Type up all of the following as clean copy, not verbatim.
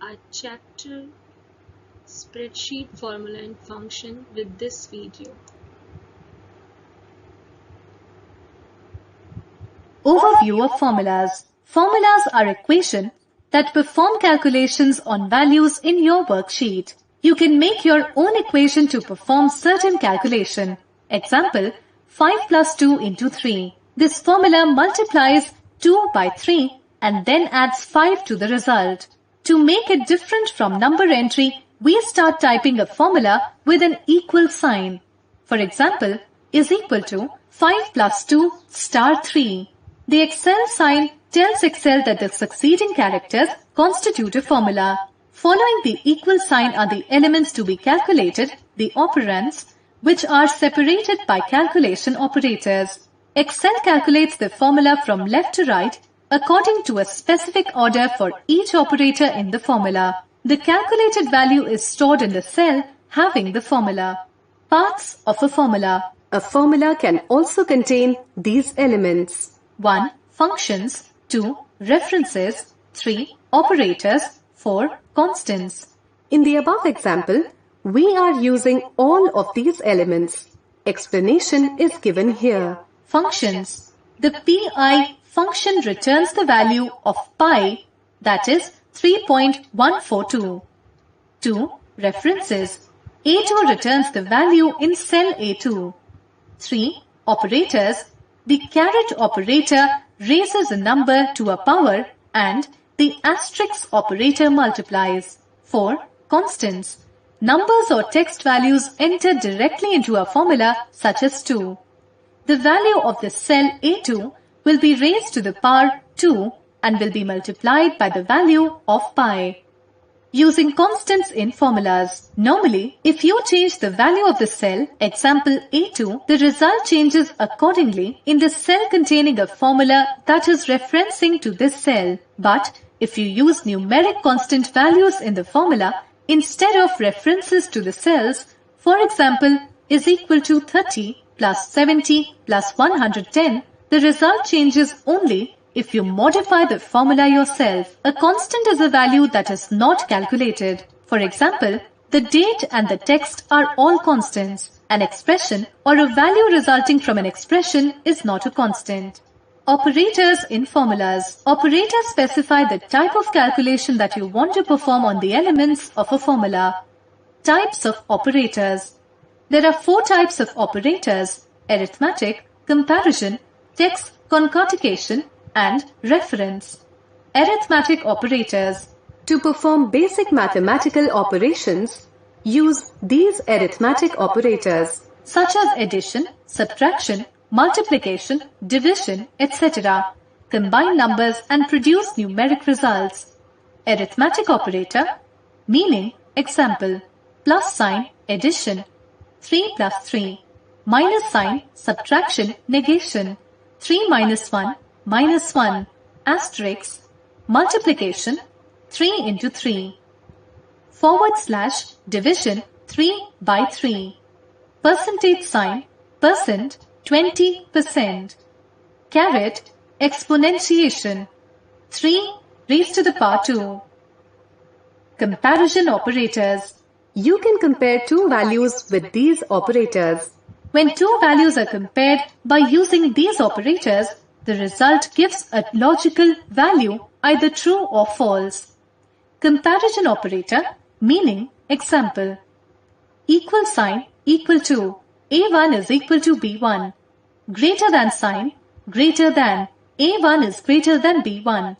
our chapter Spreadsheet Formula and Function with this video. Overview of formulas. Formulas are equations that perform calculations on values in your worksheet. You can make your own equation to perform certain calculation. Example, 5 plus 2 into 3. This formula multiplies 2 by 3 and then adds 5 to the result. To make it different from number entry, we start typing a formula with an equal sign. For example, is equal to 5 plus 2 star 3. The Excel sign tells Excel that the succeeding characters constitute a formula. Following the equal sign are the elements to be calculated, the operands, which are separated by calculation operators. Excel calculates the formula from left to right according to a specific order for each operator in the formula. The calculated value is stored in the cell having the formula. Parts of a formula. A formula can also contain these elements. 1. Functions. 2. References. 3. Operators. 4. Constants. In the above example, we are using all of these elements. Explanation is given here. Functions. The pi function returns the value of pi, that is 3.142. 2. References. A2 returns the value in cell A2. 3. Operators. The caret operator raises a number to a power and the asterisk operator multiplies. 4. Constants. Numbers or text values entered directly into a formula such as 2. The value of the cell A2 will be raised to the power 2 and will be multiplied by the value of pi. Using constants in formulas. Normally, if you change the value of the cell, example A2, the result changes accordingly in the cell containing a formula that is referencing to this cell. But if you use numeric constant values in the formula instead of references to the cells, for example, is equal to 30 plus 70 plus 110, the result changes only if you modify the formula yourself. A constant is a value that is not calculated. For example, the date and the text are all constants. An expression or a value resulting from an expression is not a constant. Operators in formulas. Operators specify the type of calculation that you want to perform on the elements of a formula. Types of operators. There are 4 types of operators: arithmetic, comparison, text concatenation, and reference. Arithmetic operators. To perform basic mathematical operations, use these arithmetic operators such as addition, subtraction, multiplication, division, etc. Combine numbers and produce numeric results. Arithmetic operator, meaning, example, plus sign, addition, 3 plus 3, minus sign, subtraction, negation, 3 minus 1, minus 1, asterisk, multiplication, 3 into 3, / division, 3 by 3, percentage sign, percent, 20%, caret, exponentiation, 3 raised to the power 2. Comparison operators. You can compare 2 values with these operators. When 2 values are compared by using these operators, the result gives a logical value, either true or false. Comparison operator, meaning, example, equal sign, equal to, A1 is equal to B1, greater than sign, greater than, A1 is greater than B1,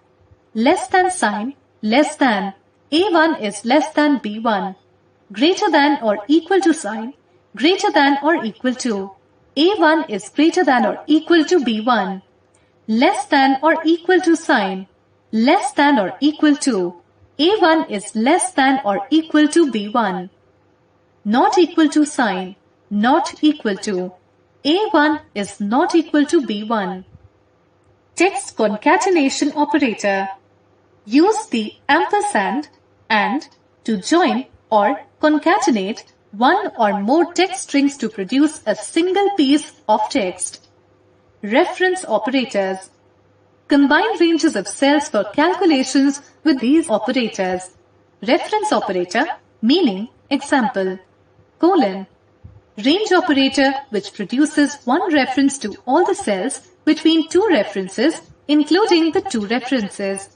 less than sign, less than, A1 is less than B1, greater than or equal to sign, greater than or equal to, A1 is greater than or equal to B1, less than or equal to sign, less than or equal to, A1 is less than or equal to B1, not equal to sign, not equal to, A1 is not equal to B1. Text concatenation operator. Use the ampersand and to join or concatenate one or more text strings to produce a single piece of text. Reference operators. Combine ranges of cells for calculations with these operators. reference operator meaning example, colon, range operator which produces one reference to all the cells between two references including the two references,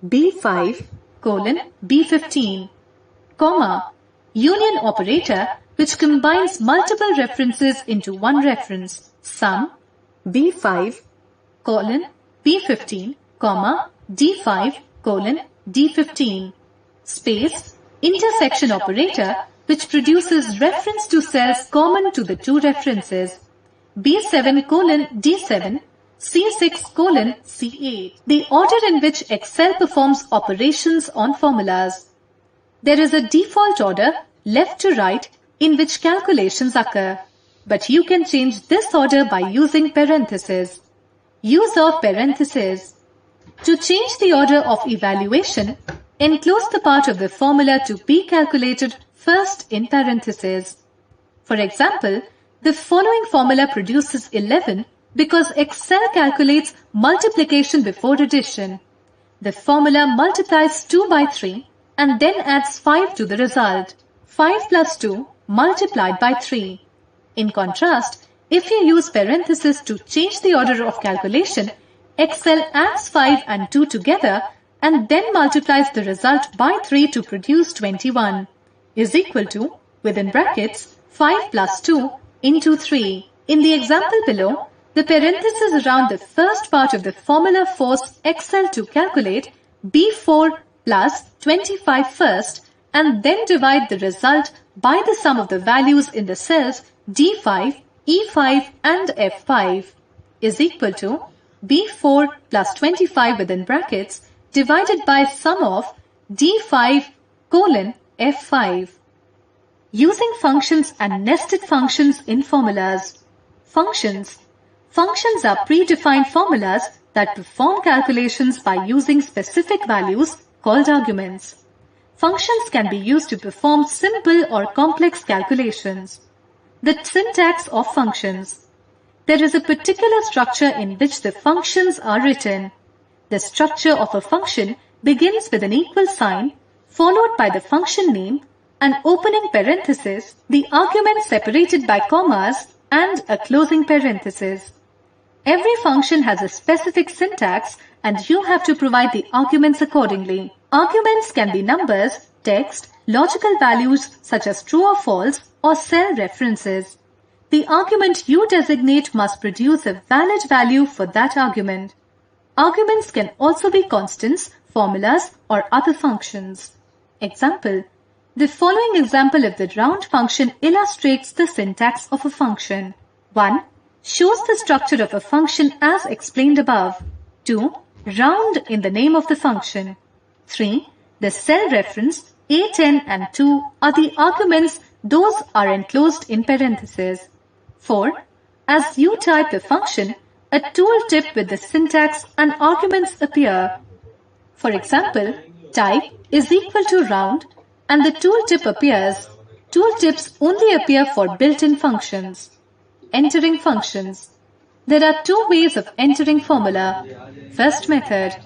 B5, colon, B15, comma, union operator which combines multiple references into one reference, sum, B5, colon, B15, comma, D5, colon, D15, space, intersection operator which produces reference to cells common to the two references, B7 colon D7, C6 colon C8, the order in which Excel performs operations on formulas. There is a default order left to right in which calculations occur, but you can change this order by using parentheses. Use of parentheses. To change the order of evaluation, enclose the part of the formula to be calculated first in parentheses. For example, the following formula produces 11 because Excel calculates multiplication before addition. The formula multiplies 2 by 3 and then adds 5 to the result. 5 plus 2 multiplied by 3. In contrast, if you use parentheses to change the order of calculation, Excel adds 5 and 2 together and then multiplies the result by 3 to produce 21 is equal to, within brackets, 5 plus 2 into 3. In the example below, the parentheses around the first part of the formula force Excel to calculate B4 plus 25 first and then divide the result by the sum of the values in the cells D5, E5 and F5 is equal to B4 plus 25 within brackets divided by sum of D5 colon F5. Using functions and nested functions in formulas. Functions. Functions are predefined formulas that perform calculations by using specific values called arguments. Functions can be used to perform simple or complex calculations. The syntax of functions. There is a particular structure in which the functions are written. The structure of a function begins with an equal sign, followed by the function name, an opening parenthesis, the argument separated by commas, and a closing parenthesis. Every function has a specific syntax and you have to provide the arguments accordingly. Arguments can be numbers, text, logical values such as true or false, or cell references. The argument you designate must produce a valid value for that argument. Arguments can also be constants, formulas, or other functions. Example. The following example of the round function illustrates the syntax of a function. 1. Shows the structure of a function as explained above. 2. Round in the name of the function. 3. The cell reference A10 and 2 are the arguments, those are enclosed in parentheses. 4. As you type the function, a tooltip with the syntax and arguments appear. For example, type is equal to round and the tooltip appears. Tooltips only appear for built-in functions. Entering functions. There are two ways of entering formula. First method.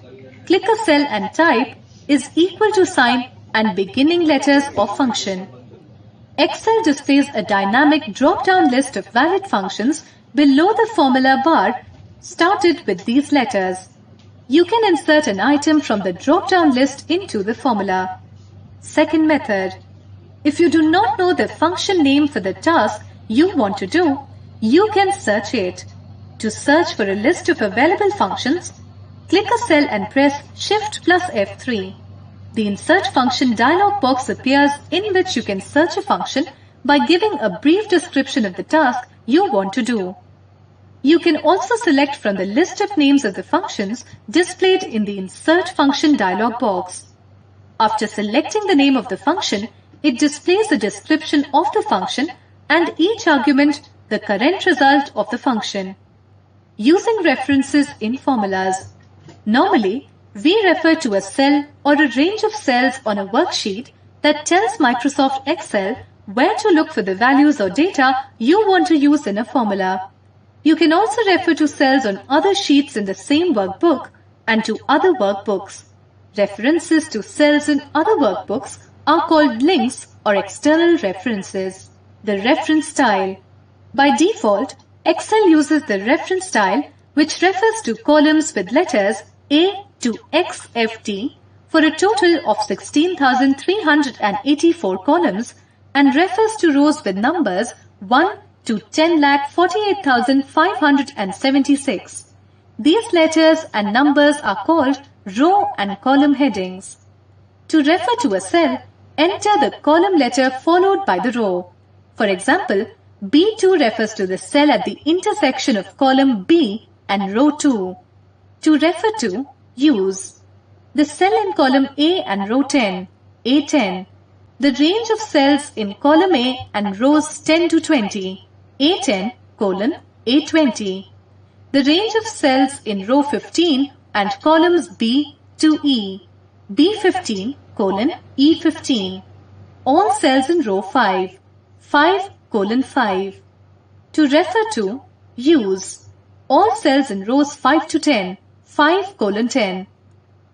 Click a cell and type is equal to sign and beginning letters of function. Excel displays a dynamic drop-down list of valid functions below the formula bar started with these letters. You can insert an item from the drop-down list into the formula. Second method. If you do not know the function name for the task you want to do, you can search it. To search for a list of available functions, click a cell and press Shift plus F3. The Insert Function dialog box appears in which you can search a function by giving a brief description of the task you want to do. You can also select from the list of names of the functions displayed in the Insert Function dialog box. After selecting the name of the function, it displays a description of the function and each argument the current result of the function. Using references in formulas. Normally, we refer to a cell or a range of cells on a worksheet that tells Microsoft Excel where to look for the values or data you want to use in a formula. You can also refer to cells on other sheets in the same workbook and to other workbooks. References to cells in other workbooks are called links or external references. The reference style. By default, Excel uses the reference style which refers to columns with letters A to XFT for a total of 16,384 columns and refers to rows with numbers 1 to 10,48,576. These letters and numbers are called row and column headings. To refer to a cell, enter the column letter followed by the row. For example, B2 refers to the cell at the intersection of column B and row 2. To refer to, use the cell in column A and row 10, A10. The range of cells in column A and rows 10 to 20, A10, A20. The range of cells in row 15 and columns B to E, B15, E15. All cells in row 5, 5, 5. To refer to, use all cells in rows 5 to 10, 5, 10.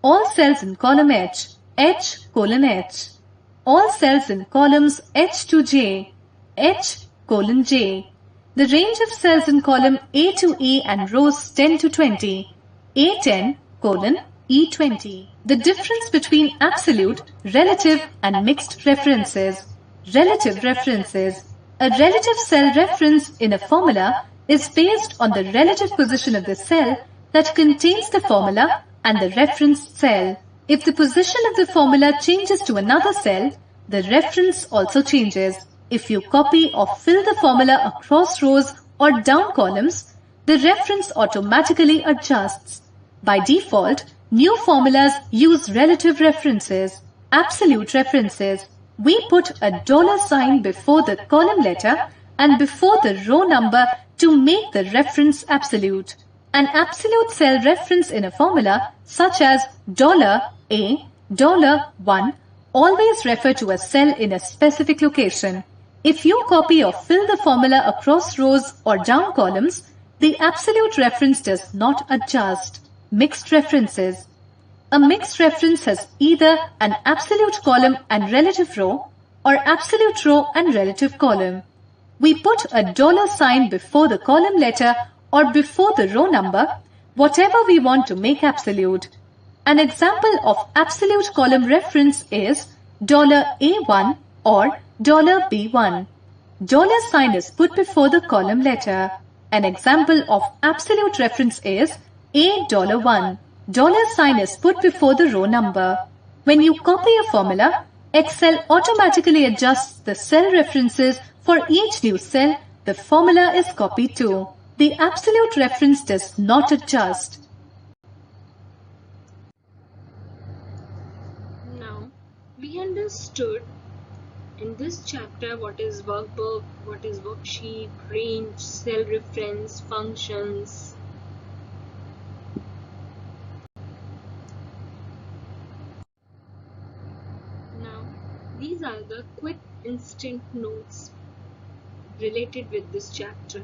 All cells in column H, H, H. All cells in columns H to J, H, J. The range of cells in column A to E and rows 10 to 20, A10, E20. The difference between absolute, relative and mixed references. Relative references. A relative cell reference in a formula is based on the relative position of the cell that contains the formula and the reference cell. If the position of the formula changes to another cell, the reference also changes. If you copy or fill the formula across rows or down columns, the reference automatically adjusts. By default, new formulas use relative references. Absolute references. We put a $sign before the column letter and before the row number to make the reference absolute. An absolute cell reference in a formula such as $A, $1 always refer to a cell in a specific location. If you copy or fill the formula across rows or down columns, the absolute reference does not adjust. Mixed references. A mixed reference has either an absolute column and relative row or absolute row and relative column. We put a $sign before the column letter or before the row number, whatever we want to make absolute. An example of absolute column reference is $A1 or $B1. $sign is put before the column letter. An example of absolute reference is $1. $sign is put before the row number. When you copy a formula, Excel automatically adjusts the cell references for each new cell the formula is copied to. The absolute reference does not adjust. Now, we understood in this chapter what is workbook, what is worksheet, range, cell reference, functions. Now, these are the quick instant notes related with this chapter.